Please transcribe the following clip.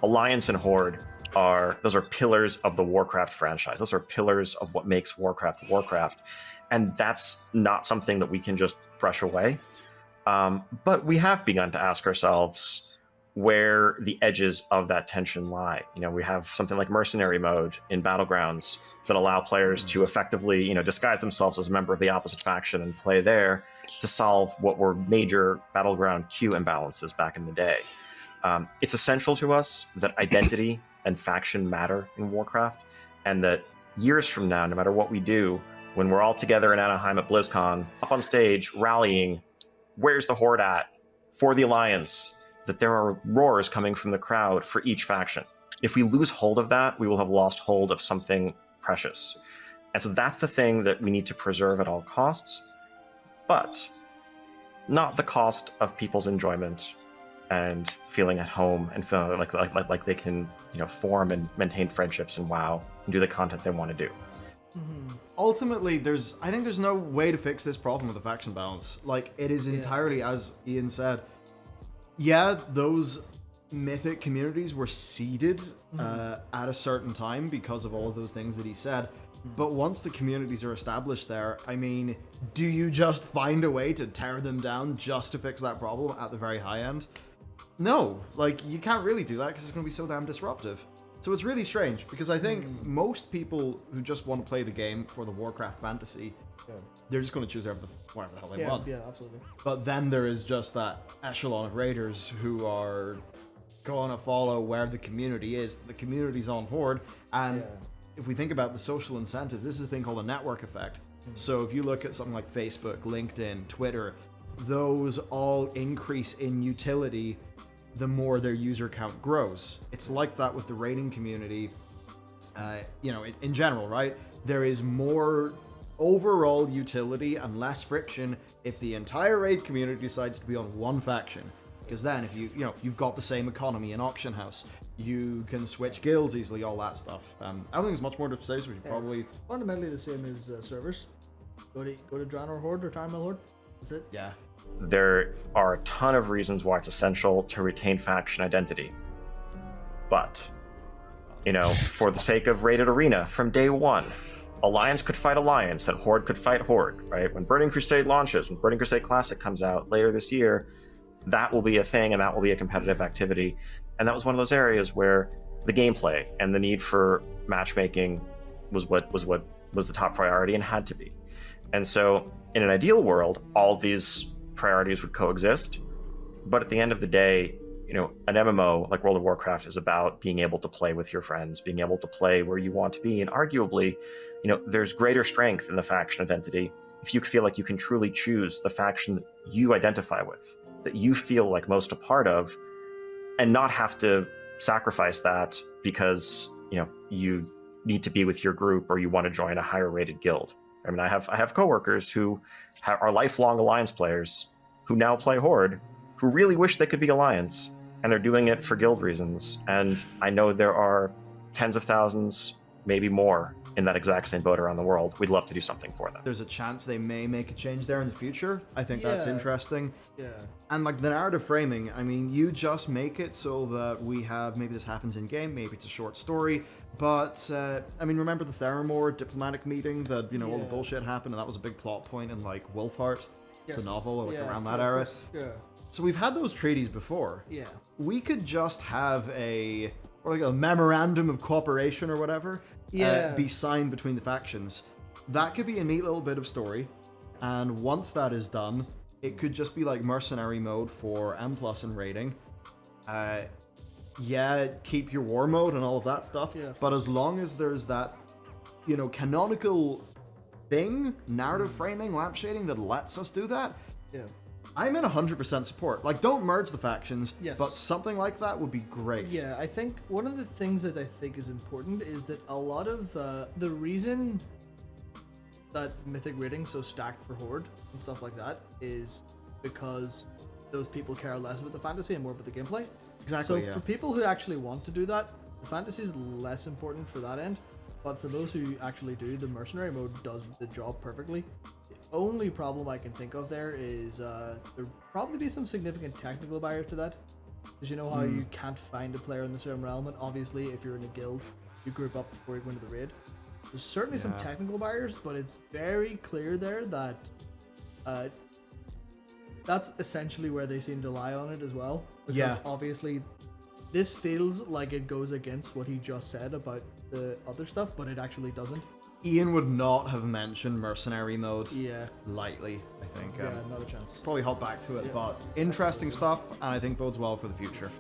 Alliance and Horde those are pillars of the Warcraft franchise. Those are pillars of what makes Warcraft Warcraft, and that's not something that we can just brush away. But we have begun to ask ourselves where the edges of that tension lie. We have something like mercenary mode in Battlegrounds that allow players to effectively, disguise themselves as a member of the opposite faction and play there to solve what were major Battleground queue imbalances back in the day. It's essential to us that identity and faction matter in Warcraft, and that years from now, no matter what we do, when we're all together in Anaheim at BlizzCon, up on stage, rallying, where's the Horde at? For the Alliance, that there are roars coming from the crowd for each faction. If we lose hold of that, we will have lost hold of something precious. And so that's the thing that we need to preserve at all costs, but not the cost of people's enjoyment and feeling at home and feeling like they can, form and maintain friendships and WoW and do the content they want to do. Ultimately, I think there's no way to fix this problem with the faction balance. Like, it is entirely, as Ian said, those mythic communities were seeded at a certain time because of all of those things that he said. But once the communities are established there, I mean, do you just find a way to tear them down just to fix that problem at the very high end? No, like, you can't really do that because it's going to be so damn disruptive. So it's really strange, because I think most people who just want to play the game for the Warcraft fantasy, they're just going to choose whatever the hell they want. Yeah, absolutely. But then there is just that echelon of raiders who are going to follow where the community is. The community's on Horde, and if we think about the social incentives, this is a thing called a network effect. So if you look at something like Facebook, LinkedIn, Twitter, those all increase in utility the more their user count grows. It's like that with the raiding community, in general, right? There is more overall utility and less friction if the entire raid community decides to be on one faction. Because then if you've got the same economy in Auction House, you can switch guilds easily, all that stuff. I don't think there's much more to say, so we should probably... It's fundamentally the same as servers. Go to Draenor Horde or Time Horde. That's it. Yeah. There are a ton of reasons why it's essential to retain faction identity. But, for the sake of Rated Arena, from day one, Alliance could fight Alliance and Horde could fight Horde, right? When Burning Crusade launches, when Burning Crusade Classic comes out later this year, that will be a thing and that will be a competitive activity. And that was one of those areas where the gameplay and the need for matchmaking was the top priority and had to be. And so, in an ideal world, all these priorities would coexist, but at the end of the day, an MMO like World of Warcraft is about being able to play with your friends, being able to play where you want to be, and arguably, there's greater strength in the faction identity if you feel like you can truly choose the faction that you identify with, that you feel like most a part of, and not have to sacrifice that because you need to be with your group or you want to join a higher rated guild. I mean, I have coworkers who are lifelong Alliance players who now play Horde, who really wish they could be Alliance, and they're doing it for guild reasons. And I know there are tens of thousands, maybe more, in that exact same boat around the world. We'd love to do something for them. There's a chance they may make a change there in the future. I think that's interesting. Yeah. And like the narrative framing, I mean, you just make it so that we have, maybe this happens in game, maybe it's a short story, but I mean, remember the Theramore diplomatic meeting that, all the bullshit happened, and that was a big plot point in like Wolfheart, the novel, around that era. Yeah. So we've had those treaties before. Yeah. We could just have a memorandum of cooperation or whatever be signed between the factions. That could be a neat little bit of story. And once that is done, it could just be like mercenary mode for M+ and raiding. Keep your war mode and all of that stuff. Yeah. But as long as there's that, canonical thing, narrative framing, lampshading that lets us do that, I'm in 100% support. Like, don't merge the factions, but something like that would be great. Yeah, I think one of the things that I think is important is that a lot of the reason that Mythic rating's so stacked for Horde and stuff like that is because those people care less about the fantasy and more about the gameplay. Exactly. So for people who actually want to do that, the fantasy is less important for that end. But for those who actually do, the mercenary mode does the job perfectly. The only problem I can think of there is there'd probably be some significant technical barriers to that. Because you know how you can't find a player in the certain realm, and obviously if you're in a guild, you group up before you go into the raid. There's certainly some technical barriers, but it's very clear there that that's essentially where they seem to lie on it as well. Because obviously this feels like it goes against what he just said about the other stuff, but it actually doesn't. Ian would not have mentioned mercenary mode lightly, I think. Yeah, not a chance. Probably hop back to it, but interesting stuff, and I think bodes well for the future.